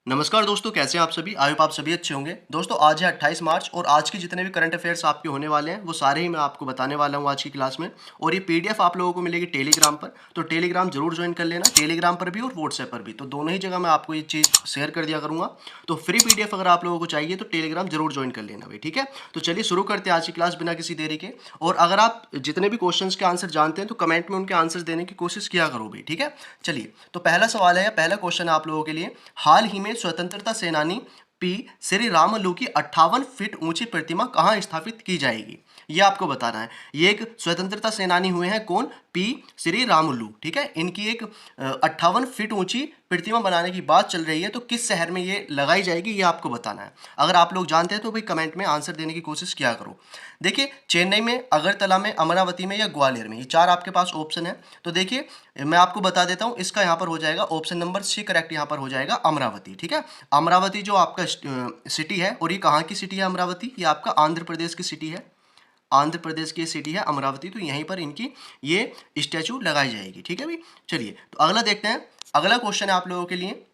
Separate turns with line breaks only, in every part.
नमस्कार दोस्तों, कैसे हैं आप सभी। आई होप आप सभी अच्छे होंगे। दोस्तों आज है 28 मार्च और आज के जितने भी करंट अफेयर्स आपके होने वाले हैं वो सारे ही मैं आपको बताने वाला हूं आज की क्लास में। और ये पीडीएफ आप लोगों को मिलेगी टेलीग्राम पर, तो टेलीग्राम जरूर ज्वाइन कर लेना, टेलीग्राम पर भी और व्हाट्सएप पर भी, तो दोनों ही जगह मैं आपको ये चीज़ शेयर कर दिया करूँगा। तो फ्री पीडीएफ अगर आप लोगों को चाहिए तो टेलीग्राम जरूर ज्वाइन कर लेना भाई, ठीक है। तो चलिए शुरू करते हैं आज की क्लास बिना किसी देरी के। और अगर आप जितने भी क्वेश्चन के आंसर जानते हैं तो कमेंट में उनके आंसर देने की कोशिश किया करो भाई, ठीक है। चलिए, तो पहला सवाल है या पहला क्वेश्चन है आप लोगों के लिए। हाल ही में स्वतंत्रता सेनानी पी श्री रामुलु की 58 फीट ऊंची प्रतिमा कहाँ स्थापित की जाएगी, ये आपको बताना है। ये एक स्वतंत्रता सेनानी हुए हैं, कौन? पी श्री रामुलु, ठीक है। इनकी एक 58 फीट ऊंची प्रतिमा बनाने की बात चल रही है, तो किस शहर में ये लगाई जाएगी ये आपको बताना है। अगर आप लोग जानते हैं तो भाई कमेंट में आंसर देने की कोशिश किया करो। देखिए, चेन्नई में, अगरतला में, अमरावती में या ग्वालियर में, ये चार आपके पास ऑप्शन है। तो देखिए, मैं आपको बता देता हूँ, इसका यहाँ पर हो जाएगा ऑप्शन नंबर सी करेक्ट, यहाँ पर हो जाएगा अमरावती, ठीक है। अमरावती जो आपका सिटी है, और ये कहाँ की सिटी है अमरावती? ये आपका आंध्र प्रदेश की सिटी है, आंध्र प्रदेश की सिटी है अमरावती। तो यहीं पर इनकी ये स्टैचू लगाई जाएगी, ठीक है भाई। चलिए, तो अगला देखते हैं। अगला क्वेश्चन है आप लोगों के लिए।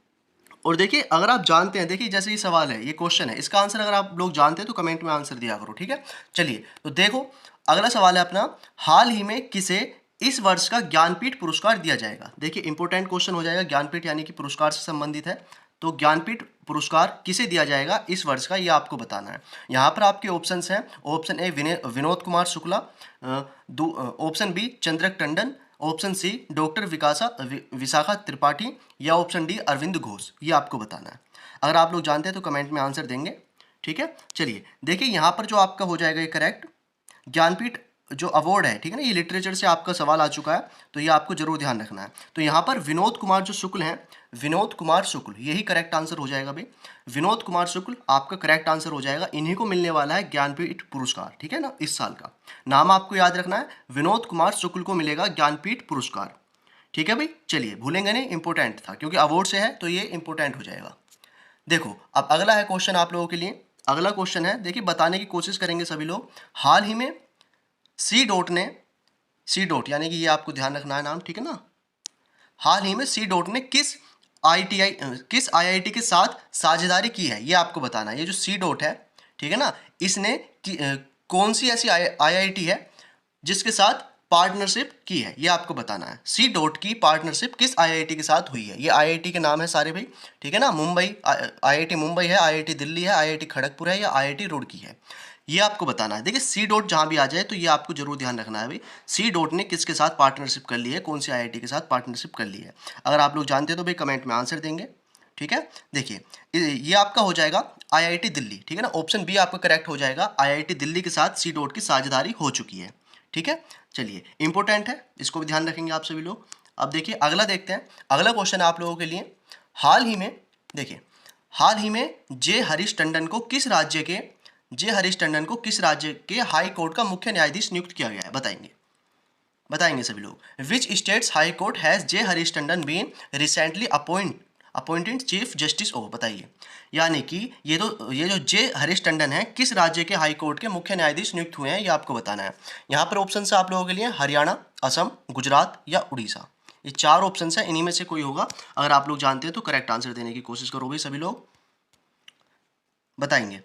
और देखिए, अगर आप जानते हैं, देखिए जैसे ये सवाल है, ये क्वेश्चन है, इसका आंसर अगर आप लोग जानते हैं तो कमेंट में आंसर दिया करो, ठीक है। चलिए, तो देखो, अगला सवाल है अपना। हाल ही में किसे इस वर्ष का ज्ञानपीठ पुरस्कार दिया जाएगा? देखिए, इंपॉर्टेंट क्वेश्चन हो जाएगा, ज्ञानपीठ यानी कि पुरस्कार से संबंधित है। तो ज्ञानपीठ पुरस्कार किसे दिया जाएगा इस वर्ष का, ये आपको बताना है। यहाँ पर आपके ऑप्शंस हैं। Option A Vinod Kumar Shukla, option B Chandrak Tandon, option C doctor Vishakha Tripathi, या ऑप्शन डी अरविंद घोष, ये आपको बताना है। अगर आप लोग जानते हैं तो कमेंट में आंसर देंगे, ठीक है। चलिए, देखिए यहाँ पर जो आपका हो जाएगा ये करेक्ट, ज्ञानपीठ जो अवार्ड है, ठीक है ना, ये लिटरेचर से आपका सवाल आ चुका है, तो ये आपको जरूर ध्यान रखना है। तो यहाँ पर विनोद कुमार जो शुक्ल हैं, विनोद कुमार शुक्ल, यही करेक्ट आंसर हो जाएगा भाई। विनोद कुमार शुक्ल आपका करेक्ट आंसर हो जाएगा। इन्हीं को मिलने वाला है ज्ञानपीठ पुरस्कार, ठीक है ना, इस साल का। नाम आपको याद रखना है, विनोद कुमार शुक्ल को मिलेगा ज्ञानपीठ पुरस्कार, ठीक है भाई। चलिए, भूलेंगे नहीं, इंपॉर्टेंट था क्योंकि अवार्ड से है तो ये इंपॉर्टेंट हो जाएगा। देखो, अब अगला है क्वेश्चन आप लोगों के लिए। अगला क्वेश्चन है, देखिए बताने की कोशिश करेंगे सभी लोग। हाल ही में सी डॉट ने, सी डॉट यानी कि ये आपको ध्यान रखना है नाम, ठीक है ना। हाल ही में सी डॉट ने किस आईआईटी के साथ साझेदारी की है, ये आपको बताना है। ये जो सी डॉट है, ठीक है ना, इसने कौन सी ऐसी आईआईटी है जिसके साथ पार्टनरशिप की है, ये आपको बताना है। सी डॉट की पार्टनरशिप किस आईआईटी के साथ हुई है। ये आईआईटी के नाम है सारे भाई, ठीक है ना। मुंबई आईआईटी मुंबई है, आईआईटी दिल्ली है, आईआईटी खड़गपुर है, या आईआईटी रुड़की है, ये आपको बताना है। देखिए, सी डॉट जहाँ भी आ जाए तो ये आपको जरूर ध्यान रखना है भाई, सी डॉट ने किसके साथ पार्टनरशिप कर ली है, कौन सी आईआईटी के साथ पार्टनरशिप कर ली है। अगर आप लोग जानते हैं तो भाई कमेंट में आंसर देंगे, ठीक है। देखिए, ये आपका हो जाएगा आईआईटी दिल्ली, ठीक है ना। ऑप्शन बी आपका करेक्ट हो जाएगा, आईआईटी दिल्ली के साथ सी डॉट की साझेदारी हो चुकी है, ठीक है। चलिए, इंपॉर्टेंट है, इसको भी ध्यान रखेंगे आप सभी लोग। अब देखिए, अगला देखते हैं। अगला क्वेश्चन आप लोगों के लिए। हाल ही में, देखिए, हाल ही में जे हरीश टंडन को किस राज्य के हाई कोर्ट का मुख्य न्यायाधीश नियुक्त किया गया है, बताएंगे सभी लोग। Which states high court has J Harish Tandon been recently appointed chief justice of, बताइए। यानी कि ये जो जे हरीश टंडन है, किस राज्य के हाई कोर्ट के मुख्य न्यायाधीश नियुक्त हुए हैं, ये आपको बताना है। यहाँ पर ऑप्शन है आप लोगों के लिए, हरियाणा, असम, गुजरात या उड़ीसा। ये चार ऑप्शन है, इन्हीं में से कोई होगा। अगर आप लोग जानते हैं तो करेक्ट आंसर देने की कोशिश करो भाई सभी लोग, बताएंगे।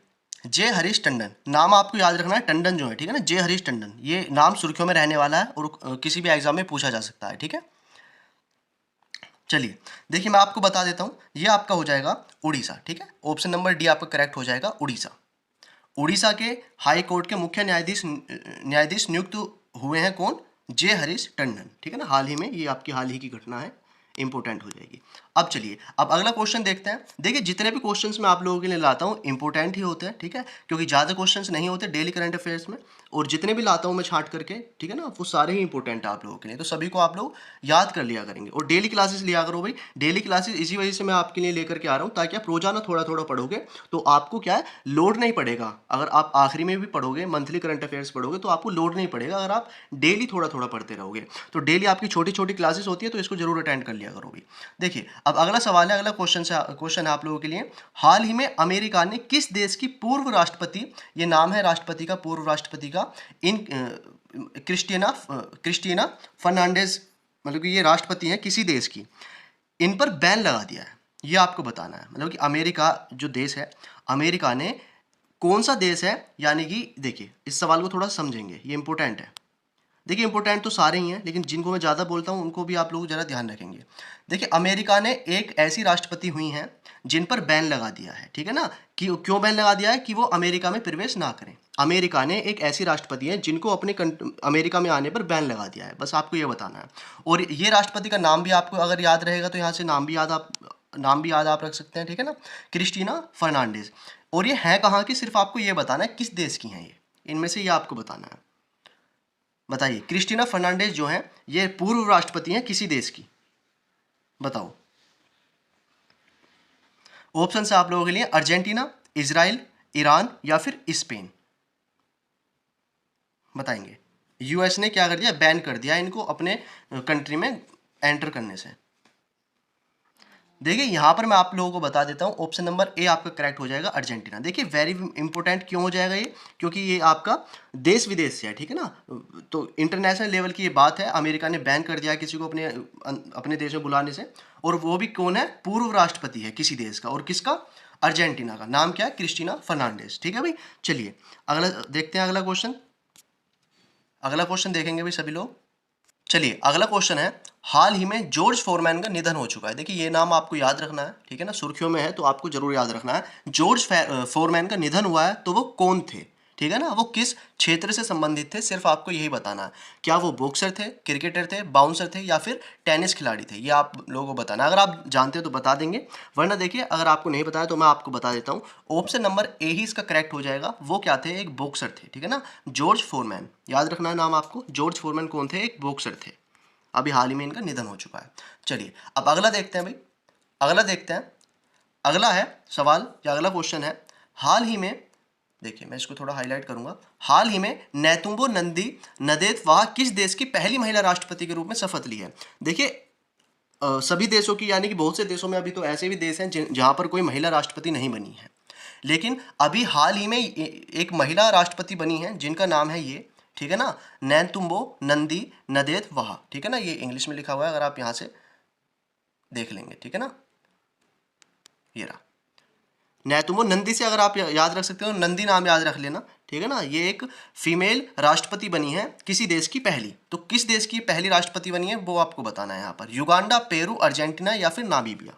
जे हरीश टंडन नाम आपको याद रखना है, टंडन जो है, ठीक है ना, जे हरीश टंडन, ये नाम सुर्खियों में रहने वाला है और किसी भी एग्जाम में पूछा जा सकता है, ठीक है। चलिए, देखिए मैं आपको बता देता हूँ, ये आपका हो जाएगा उड़ीसा, ठीक है। ऑप्शन नंबर डी आपका करेक्ट हो जाएगा, उड़ीसा। उड़ीसा के हाई कोर्ट के मुख्य न्यायाधीश नियुक्त हुए हैं कौन? जे हरीश टंडन, ठीक है ना। हाल ही में, ये आपकी हाल ही की घटना है, इंपॉर्टेंट हो जाएगी। अब चलिए, अब अगला क्वेश्चन देखते हैं। देखिए, जितने भी क्वेश्चंस मैं आप लोगों के लिए लाता हूँ इंपॉर्टेंट ही होते हैं, ठीक है, क्योंकि ज़्यादा क्वेश्चंस नहीं होते डेली करंट अफेयर्स में। और जितने भी लाता हूँ मैं छांट करके, ठीक है ना, वो सारे ही इंपॉर्टेंट है आप लोगों के लिए, तो सभी को आप लोग याद कर लिया करेंगे। और डेली क्लासेस लिया करो भाई, डेली क्लासेस इसी वजह से मैं आपके लिए लेकर के आ रहा हूँ, ताकि आप रोजाना थोड़ा थोड़ा पढ़ोगे तो आपको क्या है, लोड नहीं पड़ेगा। अगर आप आखिरी में भी पढ़ोगे, मंथली करंट अफेयर्स पढ़ोगे, तो आपको लोड नहीं पड़ेगा अगर आप डेली थोड़ा थोड़ा पढ़ते रहोगे। तो डेली आपकी छोटी छोटी क्लासेस होती है, तो इसको जरूर अटेंड कर लिया करो भी। देखिए, अब अगला सवाल है, अगला क्वेश्चन है आप लोगों के लिए। हाल ही में अमेरिका ने किस देश की पूर्व राष्ट्रपति, ये नाम है राष्ट्रपति का, पूर्व राष्ट्रपति का, क्रिस्टीना फर्नांडेज, मतलब कि ये राष्ट्रपति हैं किसी देश की, इन पर बैन लगा दिया है। ये आपको बताना है, मतलब कि अमेरिका जो देश है, अमेरिका ने कौन सा देश है, यानी कि देखिए इस सवाल को थोड़ा समझेंगे, ये इंपॉर्टेंट है। देखिए इंपॉर्टेंट तो सारे ही हैं, लेकिन जिनको मैं ज़्यादा बोलता हूँ उनको भी आप लोग ज़रा ध्यान रखेंगे। देखिए अमेरिका ने एक ऐसी राष्ट्रपति हुई हैं जिन पर बैन लगा दिया है, ठीक है ना, कि क्यों बैन लगा दिया है, कि वो अमेरिका में प्रवेश ना करें। अमेरिका ने एक ऐसी राष्ट्रपति है जिनको अपने अमेरिका में आने पर बैन लगा दिया है, बस आपको ये बताना है। और ये राष्ट्रपति का नाम भी आपको अगर याद रहेगा तो यहाँ से नाम भी याद आप रख सकते हैं, ठीक है ना, क्रिस्टीना फर्नांडिस। और ये है कहाँ की, सिर्फ आपको ये बताना है किस देश की हैं ये, इनमें से ये आपको बताना है। बताइए, क्रिस्टीना फर्नांडिस जो है ये पूर्व राष्ट्रपति हैं किसी देश की, बताओ। ऑप्शन है आप लोगों के लिए अर्जेंटीना, इजराइल, ईरान या फिर स्पेन। बताएंगे। यूएस ने क्या कर दिया, बैन कर दिया इनको अपने कंट्री में एंटर करने से। देखिए यहाँ पर मैं आप लोगों को बता देता हूँ, ऑप्शन नंबर ए आपका करेक्ट हो जाएगा, अर्जेंटीना। देखिए वेरी इंपॉर्टेंट क्यों हो जाएगा ये, क्योंकि ये आपका देश विदेश से है, ठीक है ना, तो इंटरनेशनल लेवल की ये बात है। अमेरिका ने बैन कर दिया किसी को अपने देश में बुलाने से, और वो भी कौन है, पूर्व राष्ट्रपति है किसी देश का, और किसका, अर्जेंटीना का। नाम क्या है, क्रिस्टीना फर्नांडिस, ठीक है भाई। चलिए अगला देखते हैं, अगला क्वेश्चन। अगला क्वेश्चन देखेंगे भाई सभी लोग। चलिए अगला क्वेश्चन है, हाल ही में जॉर्ज फोरमैन का निधन हो चुका है। देखिए ये नाम आपको याद रखना है, ठीक है ना, सुर्खियों में है तो आपको जरूर याद रखना है। जॉर्ज फोरमैन का निधन हुआ है, तो वो कौन थे, ठीक है ना, वो किस क्षेत्र से संबंधित थे, सिर्फ आपको यही बताना है। क्या वो बॉक्सर थे, क्रिकेटर थे, बाउंसर थे या फिर टेनिस खिलाड़ी थे, ये आप लोगों को बताना है। अगर आप जानते हो तो बता देंगे, वरना देखिए अगर आपको नहीं बताया तो मैं आपको बता देता हूँ। ऑप्शन नंबर ए ही इसका करेक्ट हो जाएगा। वो क्या थे, एक बॉक्सर थे, ठीक है ना, जॉर्ज फोरमैन, याद रखना है नाम आपको। जॉर्ज फोरमैन कौन थे, एक बॉक्सर थे, अभी हाल ही में इनका निधन हो चुका है। चलिए अब अगला देखते हैं भाई, अगला देखते हैं। अगला है सवाल या अगला क्वेश्चन है, हाल ही में, देखिए मैं इसको थोड़ा हाईलाइट करूंगा, हाल ही में नेतुम्बो नंदी नदेतवाह किस देश की पहली महिला राष्ट्रपति के रूप में शपथ ली है। देखिए सभी देशों की, यानी कि बहुत से देशों में अभी तो ऐसे भी देश हैं जहां पर कोई महिला राष्ट्रपति नहीं बनी है, लेकिन अभी हाल ही में एक महिला राष्ट्रपति बनी है जिनका नाम है ये, ठीक है ना, नैनतुम्बो नंदी नदेतवाह, ठीक है ना, ये इंग्लिश में लिखा हुआ है, अगर आप यहाँ से देख लेंगे, ठीक है ना, ये रहा नैतुम्बो नंदी। से अगर आप याद रख सकते हो, नंदी नाम याद रख लेना, ठीक है ना। ये एक फीमेल राष्ट्रपति बनी है किसी देश की पहली, तो किस देश की पहली राष्ट्रपति बनी है वो आपको बताना है यहाँ पर। युगांडा, पेरू, अर्जेंटीना या फिर नामीबिया।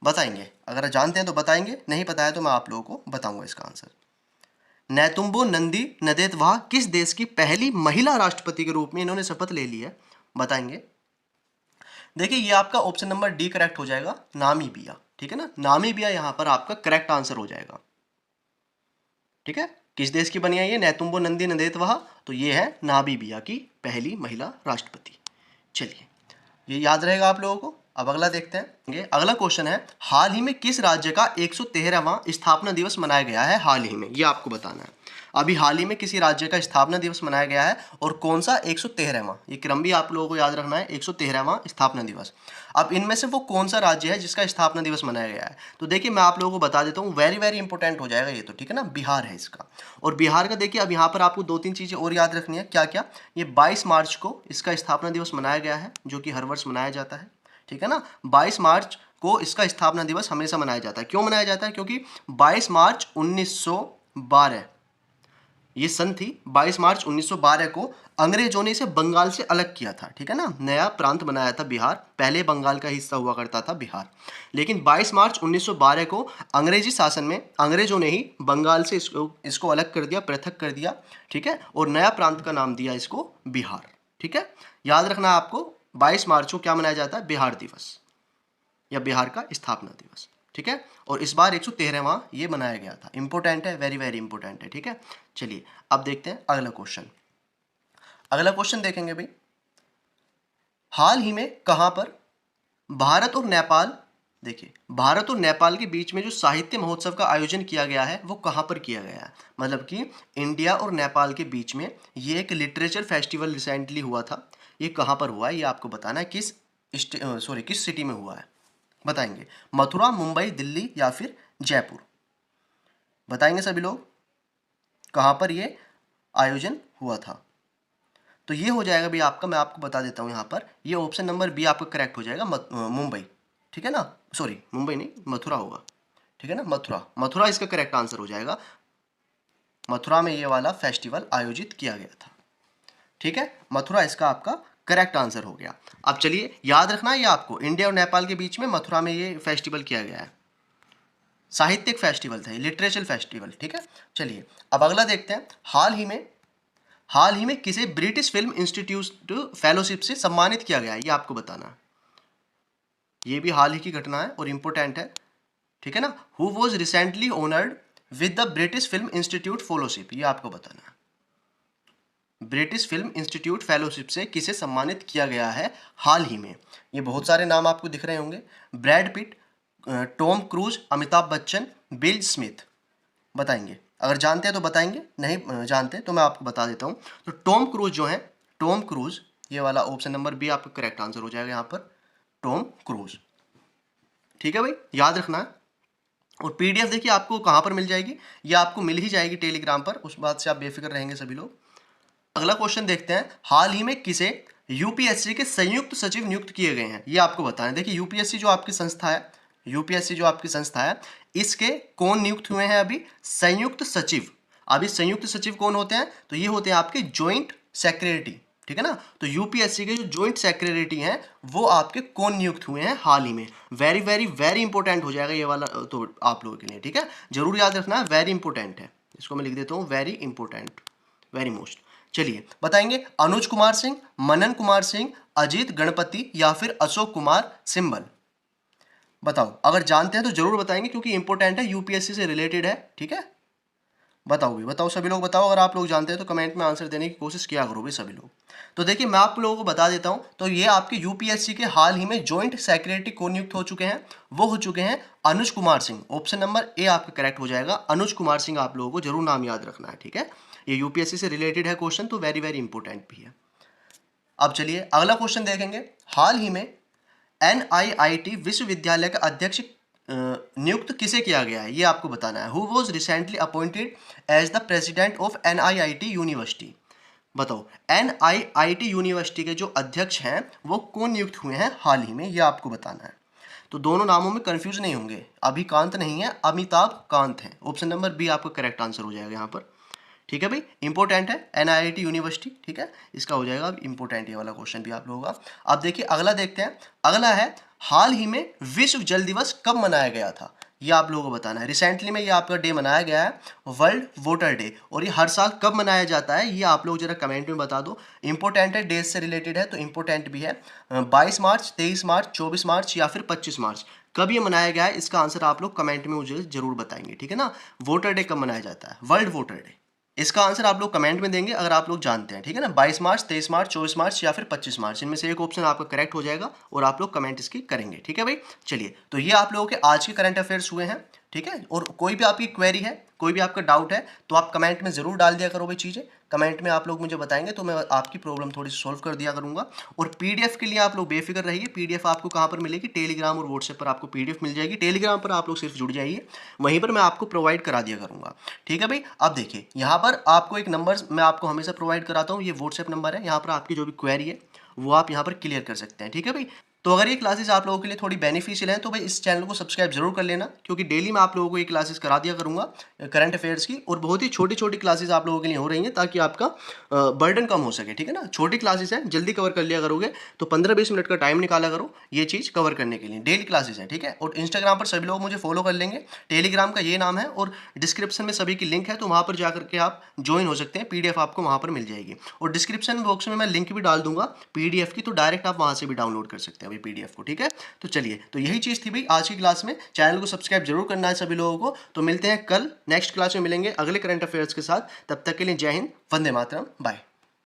बताएंगे, अगर जानते हैं तो बताएंगे, नहीं पता है तो मैं आप लोगों को बताऊंगा इसका आंसर। नेतुम्बो नंदी नदेतवाह किस देश की पहली महिला राष्ट्रपति के रूप में इन्होंने शपथ ले ली है, बताएंगे। देखिए ये आपका ऑप्शन नंबर डी करेक्ट हो जाएगा, नामीबिया, ठीक है ना, नामीबिया यहां पर आपका करेक्ट आंसर हो जाएगा, ठीक है। किस देश की बनी है ये, नेतुम्बो नंदी नदेतवाह, तो ये है नामीबिया की पहली महिला राष्ट्रपति। चलिए ये याद रहेगा आप लोगों को। अब अगला देखते हैं। अगला क्वेश्चन है, हाल ही में किस राज्य का 113वां स्थापना दिवस मनाया गया है, हाल ही में, ये आपको बताना है। अभी हाल ही में किसी राज्य का स्थापना दिवस मनाया गया है, और कौन सा, 113वां, ये क्रम भी आप लोगों को याद रखना है, 113वां स्थापना दिवस। अब इनमें से वो कौन सा राज्य है जिसका स्थापना दिवस मनाया गया है, तो देखिए मैं आप लोगों को बता देता हूँ, वेरी वेरी इंपॉर्टेंट हो जाएगा ये तो, ठीक है ना, बिहार है इसका। और बिहार का देखिए अब यहाँ पर आपको दो तीन चीज़ें और याद रखनी है, क्या क्या, ये 22 मार्च को इसका स्थापना दिवस मनाया गया है, जो कि हर वर्ष मनाया जाता है, ठीक है ना। 22 मार्च को इसका स्थापना दिवस हमेशा मनाया जाता है। क्यों मनाया जाता है, क्योंकि 22 मार्च 1912 ये सन थी, 22 मार्च 1912 को अंग्रेजों ने इसे बंगाल से अलग किया था, ठीक है ना, नया प्रांत बनाया था बिहार, पहले बंगाल का हिस्सा हुआ करता था बिहार, लेकिन 22 मार्च 1912 को अंग्रेजी शासन में अंग्रेजों ने ही बंगाल से इसको अलग कर दिया, पृथक कर दिया, ठीक है, और नया प्रांत का नाम दिया इसको बिहार, ठीक है। याद रखना आपको, 22 मार्च को क्या मनाया जाता है, बिहार दिवस या बिहार का स्थापना दिवस, ठीक है। और इस बार 113वां ये मनाया गया था, इंपॉर्टेंट है, वेरी वेरी इंपॉर्टेंट है, ठीक है। चलिए अब देखते हैं अगला क्वेश्चन। अगला क्वेश्चन देखेंगे भाई, हाल ही में कहां पर भारत और नेपाल, देखिए भारत और नेपाल के बीच में जो साहित्य महोत्सव का आयोजन किया गया है वो कहां पर किया गया है, मतलब कि इंडिया और नेपाल के बीच में ये एक लिटरेचर फेस्टिवल रिसेंटली हुआ था, ये कहां पर हुआ है ये आपको बताना है, किस सिटी में हुआ है, बताएंगे। मथुरा, मुंबई, दिल्ली या फिर जयपुर, बताएंगे सभी लोग, कहां पर ये आयोजन हुआ था। तो ये हो जाएगा भी आपका, मैं आपको बता देता हूं यहां पर, ये ऑप्शन नंबर बी आपका करेक्ट हो जाएगा, मुंबई, ठीक है ना, सॉरी मुंबई नहीं, मथुरा होगा, ठीक है ना, मथुरा, मथुरा इसका करेक्ट आंसर हो जाएगा। मथुरा में ये वाला फेस्टिवल आयोजित किया गया था, ठीक है, मथुरा इसका आपका करेक्ट आंसर हो गया। अब चलिए याद रखना है ये आपको, इंडिया और नेपाल के बीच में मथुरा में ये फेस्टिवल किया गया है, साहित्यिक फेस्टिवल था, लिटरेचर फेस्टिवल, ठीक है। चलिए अब अगला देखते हैं। हाल ही में किसे ब्रिटिश फिल्म इंस्टीट्यूट फेलोशिप से सम्मानित किया गया है, ये आपको बताना है। ये भी हाल ही की घटना है और इंपॉर्टेंट है, ठीक है ना। Who was recently honoured with the British film institute fellowship, ये आपको बताना है। ब्रिटिश फिल्म इंस्टीट्यूट फेलोशिप से किसे सम्मानित किया गया है हाल ही में। ये बहुत सारे नाम आपको दिख रहे होंगे, Brad Pitt, Tom cruise, Amitabh Bachchan, bill Smith. बताएंगे, अगर जानते हैं तो बताएंगे, नहीं जानते तो मैं आपको बता देता हूँ। तो टॉम क्रूज जो है, टॉम क्रूज, ये वाला ऑप्शन नंबर बी आपका करेक्ट आंसर हो जाएगा यहाँ पर, टॉम क्रूज, ठीक है भाई, याद रखना है। और पीडीएफ देखिए आपको कहाँ पर मिल जाएगी, ये आपको मिल ही जाएगी टेलीग्राम पर, उस बात से आप बेफिक्र रहेंगे सभी लोग। अगला क्वेश्चन देखते हैं। हाल ही में किसे यूपीएससी के संयुक्त सचिव नियुक्त किए गए हैं, ये आपको बताना है। देखिए यूपीएससी जो आपकी संस्था है, यूपीएससी जो आपकी संस्था है, इसके कौन नियुक्त हुए हैं अभी, संयुक्त सचिव। अभी संयुक्त सचिव कौन होते हैं, तो ये होते हैं आपके ज्वाइंट सेक्रेटरी, ठीक है ना। तो यूपीएससी के जो ज्वाइंट सेक्रेटरी हैं वो आपके कौन नियुक्त हुए हैं हाल ही में। वेरी वेरी वेरी इंपॉर्टेंट हो जाएगा ये वाला तो आप लोगों के लिए, ठीक है, जरूर याद रखना है, वेरी इंपॉर्टेंट है। इसको मैं लिख देता हूँ, वेरी इंपॉर्टेंट, वेरी मोस्ट। चलिए बताएंगे, अनुज कुमार सिंह, मनन कुमार सिंह, अजीत गणपति या फिर अशोक कुमार सिंबल। बताओ, अगर जानते हैं तो जरूर बताएंगे क्योंकि इंपॉर्टेंट है, यूपीएससी से रिलेटेड है, ठीक है। बताओ भी, बताओ सभी लोग बताओ, अगर आप लोग जानते हैं तो कमेंट में आंसर देने की कोशिश किया करो भी सभी लोग। तो देखिए मैं आप लोगों को बता देता हूं, तो ये आपके यूपीएससी के हाल ही में ज्वाइंट सेक्रेटरी कौन नियुक्त हो चुके हैं, वो हो चुके हैं Anuj Kumar Singh. Option number A आपका करेक्ट हो जाएगा, अनुज कुमार सिंह, आप लोगों को जरूर नाम याद रखना है, ठीक है। ये यूपीएससी से रिलेटेड है क्वेश्चन, तो वेरी वेरी इंपॉर्टेंट भी है। अब चलिए अगला क्वेश्चन देखेंगे। हाल ही में एनआईआईटी विश्वविद्यालय का अध्यक्ष नियुक्त किसे किया गया है, ये आपको बताना है। Who was recently appointed as the president of NIIT university. बताओ, एनआईआईटी यूनिवर्सिटी के जो अध्यक्ष हैं वो कौन नियुक्त हुए हैं हाल ही में, ये आपको बताना है। तो दोनों नामों में कंफ्यूज नहीं होंगे, अभिकांत नहीं है, अमिताभ कांत है। ऑप्शन नंबर बी आपका करेक्ट आंसर हो जाएगा यहाँ पर, ठीक है भाई, इंपॉर्टेंट है एनआईआईटी यूनिवर्सिटी, ठीक है, इसका हो जाएगा इंपॉर्टेंट ये वाला क्वेश्चन भी आप लोगों का। अब देखिए अगला देखते हैं। अगला है, हाल ही में विश्व जल दिवस कब मनाया गया था, ये आप लोगों को बताना है। रिसेंटली में ये आपका डे मनाया गया है वर्ल्ड वोटर डे, और ये हर साल कब मनाया जाता है ये आप लोग जरा कमेंट में बता दो। इंपॉर्टेंट है, डेज से रिलेटेड है तो इंपॉर्टेंट भी है। 22 मार्च, 23 मार्च, 24 मार्च या फिर 25 मार्च, कब ये मनाया गया है, इसका आंसर आप लोग कमेंट में मुझे जरूर बताएंगे, ठीक है ना। वोटर डे कब मनाया जाता है, वर्ल्ड वोटर डे, इसका आंसर आप लोग कमेंट में देंगे अगर आप लोग जानते हैं, ठीक है ना। 22 मार्च, 23 मार्च, 24 मार्च या फिर 25 मार्च, इनमें से एक ऑप्शन आपका करेक्ट हो जाएगा और आप लोग कमेंट इसकी करेंगे, ठीक है भाई। चलिए, तो ये आप लोगों के आज के करंट अफेयर्स हुए हैं, ठीक है। और कोई भी आपकी क्वेरी है, कोई भी आपका डाउट है तो आप कमेंट में ज़रूर डाल दिया करो भाई चीज़ें, कमेंट में आप लोग मुझे बताएंगे तो मैं आपकी प्रॉब्लम थोड़ी सी सॉल्व कर दिया करूँगा। और पीडीएफ के लिए आप लोग बेफिक्र रहिए, पीडीएफ आपको कहाँ पर मिलेगी, टेलीग्राम और व्हाट्सएप पर आपको पीडीएफ मिल जाएगी। टेलीग्राम पर आप लोग सिर्फ जुड़ जाइए, वहीं पर मैं आपको प्रोवाइड करा दिया करूँगा, ठीक है भाई। अब देखिए यहाँ पर आपको एक नंबर मैं आपको हमेशा प्रोवाइड कराता हूँ, ये व्हाट्सएप नंबर है, यहाँ पर आपकी जो भी क्वेरी है वो आप यहाँ पर क्लियर कर सकते हैं, ठीक है भाई। तो अगर ये क्लासेस आप लोगों के लिए थोड़ी बेनिफिशियल है तो भाई इस चैनल को सब्सक्राइब जरूर कर लेना, क्योंकि डेली मैं आप लोगों को ये क्लासेस करा दिया करूंगा करंट अफेयर्स की, और बहुत ही छोटी छोटी क्लासेस आप लोगों के लिए हो रही हैं ताकि आपका बर्डन कम हो सके, ठीक है ना। छोटी क्लासेस हैं, जल्दी कवर कर लिया करोगे, तो 15-20 मिनट का टाइम निकाला करो ये चीज़ कवर करने के लिए। डेली क्लासेस है, ठीक है। और इंस्टाग्राम पर सभी लोग मुझे फॉलो कर लेंगे, टेलीग्राम का ये नाम है, और डिस्क्रिप्शन में सभी की लिंक है, तो वहाँ पर जाकर के आप ज्वाइन हो सकते हैं, पीडीएफ आपको वहाँ पर मिल जाएगी। और डिस्क्रिप्शन बॉक्स में मैं लिंक भी डाल दूंगा पीडीएफ की, तो डायरेक्ट आप वहाँ से भी डाउनलोड कर सकते हैं भाई पीडीएफ को, ठीक है। तो चलिए, तो यही चीज़ थी भाई आज की क्लास में, चैनल को सब्सक्राइब जरूर करना है सभी लोगों को। तो मिलते हैं कल नेक्स्ट क्लास में, मिलेंगे अगले करंट अफेयर्स के साथ, तब तक के लिए जय हिंद, वंदे मातरम, बाय।